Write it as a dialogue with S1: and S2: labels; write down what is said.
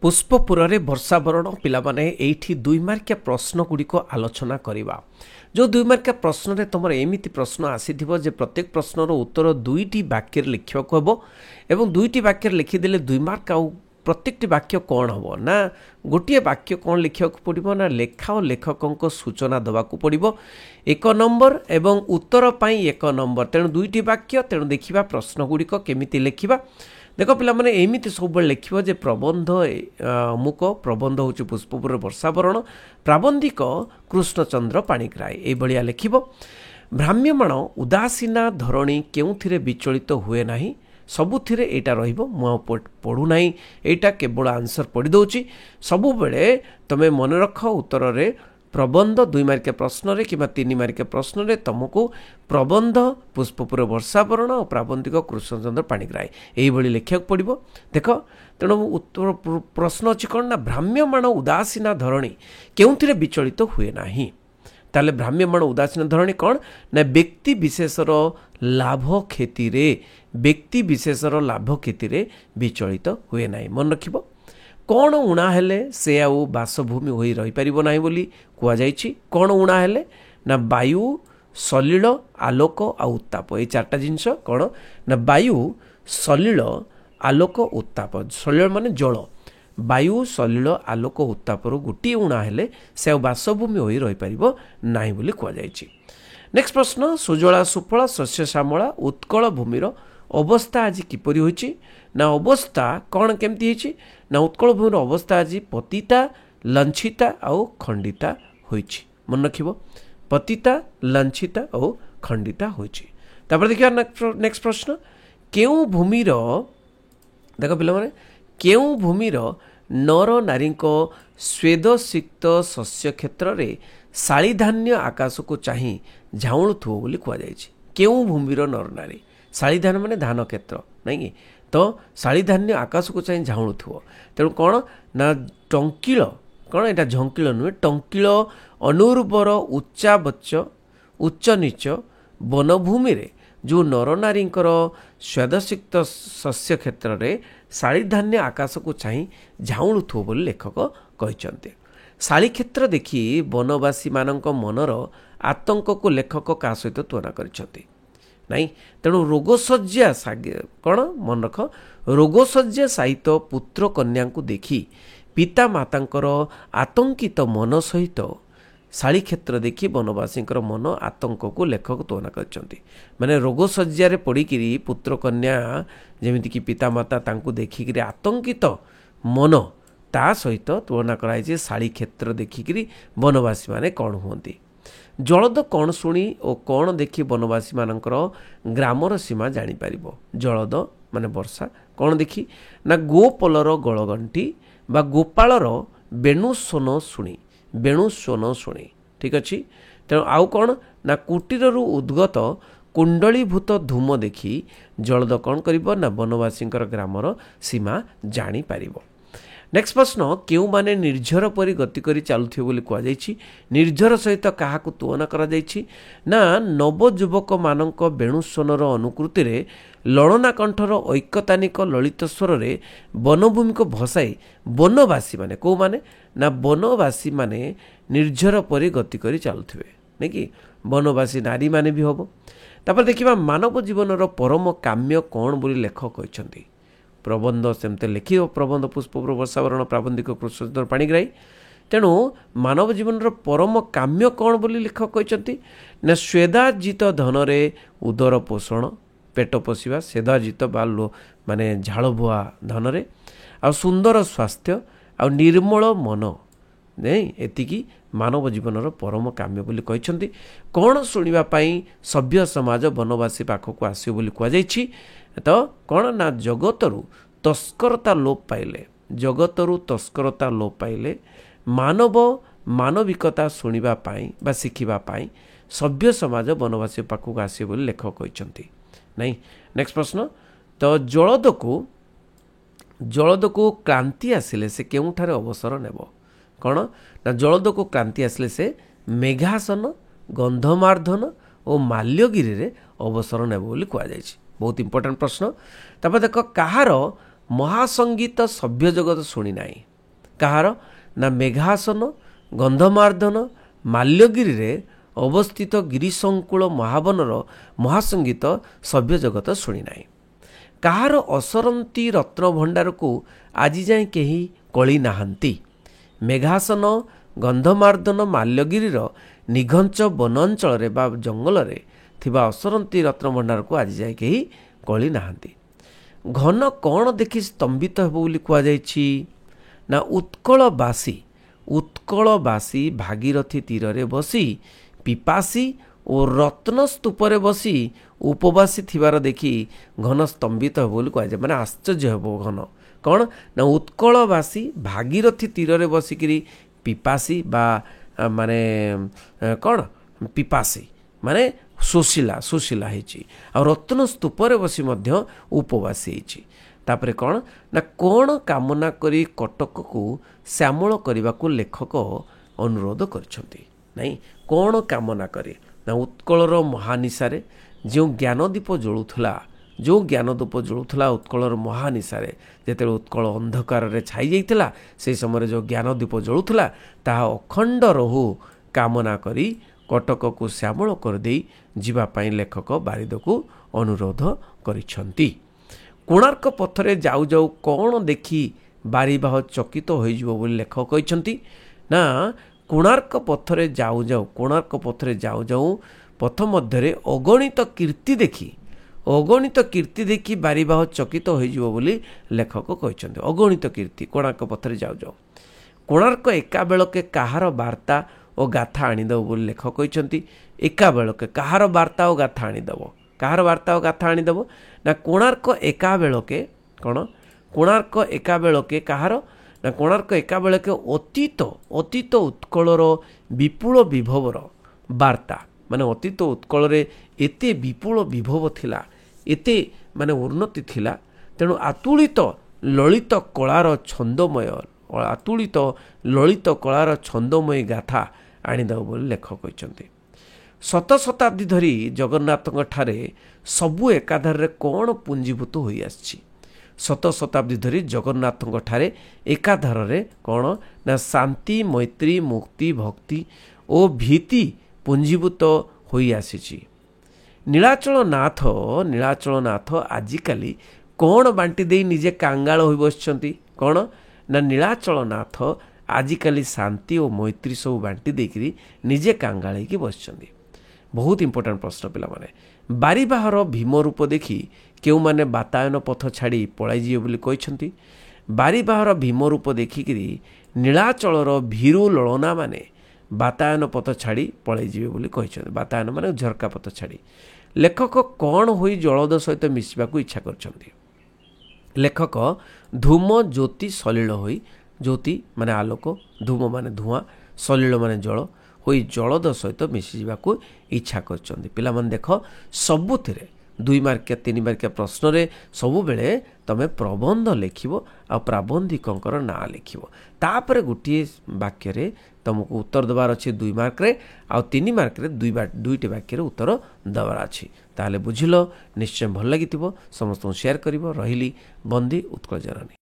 S1: पुष्पपुर वर्षावरण पिलाने एठी 2 मार्किया प्रश्न गुड़िक आलोचना करवा। जो 2 मार्किया प्रश्न तुम एमती प्रश्न आसीथिबो जे प्रत्येक प्रश्नर उत्तर 2टी वाक्य लिखा हम एवं 2टी वाक्य लिखिदेले 2 मार्क आउ प्रत्येक वाक्य कौन हम ना गोटे वाक्य कौन लिखा पड़ो ना लेखा और लेखकों सूचना देवाक पड़ो 1 नंबर एवं उत्तर पाई 1 नंबर। तेणु 2टी वाक्य तेणु देखा प्रश्न गुड़िक केमिति लिखा। देख पे एमती सब लिख जे प्रबंध अमुक प्रबंध हूँ पुष्पपुर वर्षावरण प्राबंधिक कृष्णचंद्र पाणिग्राही ये लिख। भ्राम्यमाण उदासीना धरणी केउथिरे विचलित हुए नाही सबुथिरे एटा रहिबो मु पढ़ुना एटा केवल आंसर पढ़ी दउची सबु बेले तमे मन रख उत्तर रे प्रबंध 2 मार्किया प्रश्न रे कि 3 मार्किया प्रश्न रे तुमको प्रबंध पुष्पपुर वर्षावरण और प्राबंधिक कृष्णचंद्र पाणिग्राही यही लिखा पड़ो। देख तेणु उत्तर प्रश्न अच्छी कौन ना भ्राम्यमाण उदासीना धरणी केउथिरे विचलित हुए नाही। ताले भ्राम्यमाण उदासीन धरणी कौन ना व्यक्ति विशेषर लाभ क्षति रे व्यक्ति विशेषर लाभ क्षति रे विचलित हुए नाही। मन रखिबो कौन उणा हेले से आउ बासभूमि होई रही परिबो नाही बोली कुआ जायछि। कौन उणा हेले ना वायु सलिल आलोक आ उत्ताप ये 4टा जिनस कौन ना वायु सलिल आलोक उत्ताप। सलिल माने जल वायु सलिल आलोक उत्तापर गोटे उणा हेले से आउ बासभूमि होई रही परिबो नाही बोली कुआ जायछि। नेक्स्ट प्रश्न सुजला सुफला शस्य श्यामला उत्कल भूमिर अवस्था आज किपरि होइछि ना अवस्था कौन केमती होइछि ना उत्कल भूमिर अवस्था आज पतिता लंछिता आउ खंडिता होइछि। मन रखिबो पतिता लंछिता और खंडिता होइछि। तापर देखिया नेक्स्ट प्रश्न केउ भूमिर देख पिला माने केउ भूमिर नर नारी स्वेदसिक्त शस्य क्षेत्र रे शाली धान्य आकाश को चाही झाउलुथुओ बोली कुआ जायछि। केउ भूमिर नर नारी शाली धान माने धान क्षेत्र नहीं कि तो शाली धान्य आकाश को चाही झाउलुथुओ तेणु कौन ना टंकिल कौन एटा झंकिल नुहे टंकिल अनुर्वर उच्चा बच्च उच्च नीच वनभूमि रे जो नर नारी स्वेदसिक्त शस्य क्षेत्र रे शाली धान्य आकाश को चाही झाउलुथुओ बोली लेखक कहते। शाली क्षेत्र देखी वनवासी मानक मनर आतंक को लेखक का सहित तुलना करछथि नहीं। तेणु रोगशज्या कौन मन रख रोगशज्या सहित पुत्र कन्या को देखी पिता मातांकर आतंकित मन सहित शाली क्षेत्र देखी वनवासी मन आतंक को लेखक तुलना करछथि। माने रोगशज्या पड़िकी पुत्र कन्या जमीती कि पिता माता तांको देखिक आतंकित मन ता सहित तुलना कराई शाली क्षेत्र देखिक वनवासी माने कौन हुंती। जलद कौन शुणी और कौन देखी वनवासी मानकर ग्रामर सीमा जानीपर। जलद माने वर्षा कौन देखी ना गोपलर गलगंटी बा गोपालर बेणुस्वन शुणी ठीक अच्छे। तेणु आउ कौन ना कुटीरु उद्गत कुंडलीभूत धूम देखी जलद कौन करिबो ना वनवासी ग्रामर सीमा जानीपर। नेक्स्ट प्रश्न केउ माने निर्झर परि गति करी चालुथियो बोली कुआ जायछि। निर्झर सहित काहाकु तुलना करा जायछि ना नवजुवक मानक बेणुस्वनर अनुकृति रे ललना कंठर ऐक्यतानिक ललित स्वर रे वनभूमि को भसाई वनवासी माने को माने ना वनवासी माने निर्झर परि गति करी चालुथिबे नै कि वनवासी नारी माने भी हबो। तापर देखिबा मानव जीवनर परम काम्य कौन बोली लेखक कहछन्ती। प्रबंध सेमते लिखिव प्रबंध पुष्पपुर वर्षावरण प्राबंधिक कृष्णचंद्र पाणिग्राही। तेणु मानव जीवन परम काम्य कौन बोली लेखक कहते ना स्वेदार्जित धन रे उदर पोषण पेट पोषा स्वेदार्जित बालो माने झाड़ बुआ धन रे आ सुंदर स्वास्थ्य आ निर्मल मन नहीं एतिकी मानव जीवन परम काम्य बोली कहते। कौन शुणा सभ्य समाज वनवासी पाखक आसो बोली कहुई तो कौन ना जगतरु तस्करता लोप पाइले जगतरु तस्करता लोप पाइले मानव मानविकता शुणा बा शिखा सभ्य समाज वनवासी पाखक आसो बोली लेखक कहते नहीं। नेक्स्ट प्रश्न तो जलद को क्रांति आसिले से केउठारे अवसर नेब कौन ना जलद को क्रांति आसिले से मेघासन गंधमार्धन और माल्यगिरी रे अवसर नेब बोली कहुई। बहुत इंपोर्टेंट प्रश्न। तापर देख कहार ମହାସଙ୍ଗୀତ ସଭ୍ୟ ଜଗତ ଶୁଣି ନାହିଁ। କାହାର ନା ମେଘାସନ ଗନ୍ଧମାର୍ଦ୍ଦନ ମାଲ୍ୟଗିରିରେ ଅବସ୍ଥିତ ଗିରିଶଙ୍କୁଳ ମହାବନର ମହାସଙ୍ଗୀତ ସଭ୍ୟ ଜଗତ ଶୁଣି ନାହିଁ। କାହାର ଅସରନ୍ତି ରତ୍ନଭଣ୍ଡାରକୁ ଆଜି ଯାଏଁ କେହି କଳି ନାହାନ୍ତି। ମେଘାସନ ଗନ୍ଧମାର୍ଦ୍ଦନ ମାଲ୍ୟଗିରିର ନିଘଞ୍ଚ ବନ ଅଞ୍ଚଳରେ ବା ଜଙ୍ଗଲରେ ଥିବା ଅସରନ୍ତି ରତ୍ନଭଣ୍ଡାରକୁ ଆଜି ଯାଏଁ କେହି କଳି ନାହାନ୍ତି। ଘନ କ'ଣ ଦେଖି ସ୍ତମ୍ଭିତ ହେବ ବୋଲି କୁହାଯାଇଛି ନା ଉତ୍କଳବାସୀ ଭାଗୀରଥୀ ତୀରରେ ବସି ପିପାସୀ ଓ ରତ୍ନ ସ୍ତୂପରେ ବସି ଉପବାସୀ ଥିବାର ଦେଖି ଘନ ସ୍ତମ୍ଭିତ ହେବ ବୋଲି କୁହାଯାଏ। ମାନେ ଆଶ୍ଚର୍ଯ୍ୟ ହେବ ଘନ କ'ଣ ନା ଉତ୍କଳବାସୀ ଭାଗୀରଥୀ ତୀରରେ ବସିକିରି ପିପାସୀ ବା ମାନେ କ'ଣ ପିପାସୀ ମାନେ ଶୋଷିଲା ହେଇଛି ଆଉ ରତ୍ନ ସ୍ତୂପରେ ବସି ମଧ୍ୟ ଉପବାସୀ ହେଇଛି। ତାପରେ କ'ଣ ନା କ'ଣ କାମନା କରି କଟକକୁ ଶ୍ୟାମଳ କରିବାକୁ ଲେଖକ ଅନୁରୋଧ କରିଛନ୍ତି। ନାଇଁ କ'ଣ କାମନା କରି ନା ଉତ୍କଳର ମହାନିଶାରେ ଯେଉଁ ଜ୍ଞାନଦୀପ ଜଳୁଥିଲା ଉତ୍କଳର ମହାନିଶାରେ ଯେତେବେଳେ ଉତ୍କଳ ଅନ୍ଧକାରରେ ଛାଇ ଯାଇଥିଲା ସେହି ସମୟରେ ଯେଉଁ ଜ୍ଞାନଦୀପ ଜଳୁଥିଲା ତାହା ଅଖଣ୍ଡ ରହୁ କାମନା କରି କଟକକୁ ଶ୍ୟାମଳ କରିଦେଇ ଯିବା ପାଇଁ ଲେଖକ ବାରିଦକୁ ଅନୁରୋଧ କରିଛନ୍ତି। କୋଣାର୍କ ପଥରେ ଯାଉ ଯାଉ କ'ଣ ଦେଖି ବାରିବାହ ଚକିତ ହୋଇଯିବ ବୋଲି ଲେଖକ କହିଛନ୍ତି ନା କୋଣାର୍କ ପଥରେ ଯାଉ ଯାଉ ପଥ ମଧ୍ୟରେ ଅଗଣିତ କୀର୍ତ୍ତି ଦେଖି ବାରିବାହ ଚକିତ ହୋଇଯିବ ବୋଲି ଲେଖକ କହିଛନ୍ତି। ଅଗଣିତ କୀର୍ତ୍ତି କୋଣାର୍କ ପଥରେ ଯାଉ କୋଣାର୍କ ଏକାବେଳକେ କାହାର ବାର୍ତ୍ତା ଓ ଗାଥା ଆଣିଦେବ ବୋଲି ଲେଖକ କହିଛନ୍ତି। ଏକାବେଳକେ କାହାର ବାର୍ତ୍ତା ଓ ଗାଥା ଆଣିଦେବ ନା କୋଣାର୍କ ଏକାବେଳକେ ଅତୀତ ଉତ୍କଳର ବିପୁଳ ବିଭବର ବାର୍ତ୍ତା। ମାନେ ଅତୀତ ଉତ୍କଳରେ ଏତେ ବିପୁଳ ବିଭବ ଥିଲା, ଏତେ ମାନେ ଉନ୍ନତି ଥିଲା, ତେଣୁ ଆତୁଳିତ ଲଳିତ କଳାର ଛନ୍ଦମୟୀ ଗାଥା ଆଣିଦେବ ବୋଲି ଲେଖକ କହିଛନ୍ତି। ଶତାବ୍ଦୀ ଧରି ଜଗନ୍ନାଥଙ୍କ ଠାରେ ସବୁ ଏକାଧାରରେ କ'ଣ ପୁଞ୍ଜୀଭୂତ ହୋଇଆସିଛି। ଶତାବ୍ଦୀ ଧରି ଜଗନ୍ନାଥଙ୍କ ଠାରେ ଏକାଧାରରେ କ'ଣ ନା ଶାନ୍ତି ମୈତ୍ରୀ ମୁକ୍ତି ଭକ୍ତି ଓ ଭୀତି ପୁଞ୍ଜୀଭୂତ ହୋଇଆସିଛି। ନୀଳାଚଳନାଥ ଆଜିକାଲି କ'ଣ ବାଣ୍ଟି ଦେଇ ନିଜେ କାଙ୍ଗାଳ ହୋଇ ବସିଛନ୍ତି। କ'ଣ ନା ନୀଳାଚଳନାଥ ଆଜିକାଲି ଶାନ୍ତି ଓ ମୈତ୍ରୀ ସବୁ ବାଣ୍ଟି ଦେଇକରି ନିଜେ କାଙ୍ଗାଳ ହେଇକି ବସିଛନ୍ତି। ବହୁତ ଇମ୍ପୋର୍ଟାଣ୍ଟ ପ୍ରଶ୍ନ ପିଲାମାନେ। ବାରିବାହର ଭୀମ ରୂପ ଦେଖି କେଉଁମାନେ ବାତାୟନ ପଥ ଛାଡ଼ି ପଳାଇଯିବେ ବୋଲି କହିଛନ୍ତି। ବାରିବାହର ଭୀମ ରୂପ ଦେଖିକିରି ନୀଳାଚଳର ଭୀରୁ ଲଳନାମାନେ ବାତାୟନ ପଥ ଛାଡ଼ି ପଳାଇଯିବେ ବୋଲି କହିଛନ୍ତି। ବାତାୟନ ମାନେ ଝରକା ପଥ ଛାଡ଼ି। ଲେଖକ କ'ଣ ହୋଇ ଜଳଦ ସହିତ ମିଶିବାକୁ ଇଚ୍ଛା କରିଛନ୍ତି। ଲେଖକ ଧୂମ ଜ୍ୟୋତି ସଲିଳ ହୋଇ, ଜ୍ୟୋତି ମାନେ ଆଲୋକ, ଧୂମ ମାନେ ଧୂଆଁ, ସଲିଳ ମାନେ ଜଳ ହୋଇ ଜଳଦ ସହିତ ମିଶିଯିବାକୁ ଇଚ୍ଛା କରିଛନ୍ତି। ପିଲାମାନେ ଦେଖ ସବୁଥିରେ 2 ମାର୍କିଆ 3 ମାର୍କିଆ ପ୍ରଶ୍ନରେ ସବୁବେଳେ ତମେ ପ୍ରବନ୍ଧ ଲେଖିବ ଆଉ ପ୍ରାବନ୍ଧିକଙ୍କର ନାଁ ଲେଖିବ। ତାପରେ ଗୋଟିଏ ବାକ୍ୟରେ ତମକୁ ଉତ୍ତର ଦେବାର ଅଛି 2 ମାର୍କରେ, ଆଉ 3 ମାର୍କରେ 2ଟି ବାକ୍ୟରେ ଉତ୍ତର ଦେବାର ଅଛି। ତାହେଲେ ବୁଝିଲ, ନିଶ୍ଚୟ ଭଲ ଲାଗିଥିବ। ସମସ୍ତଙ୍କୁ ସେୟାର କରିବ। ରହିଲି ବନ୍ଦୀ ଉତ୍କଳ ଜନନୀ।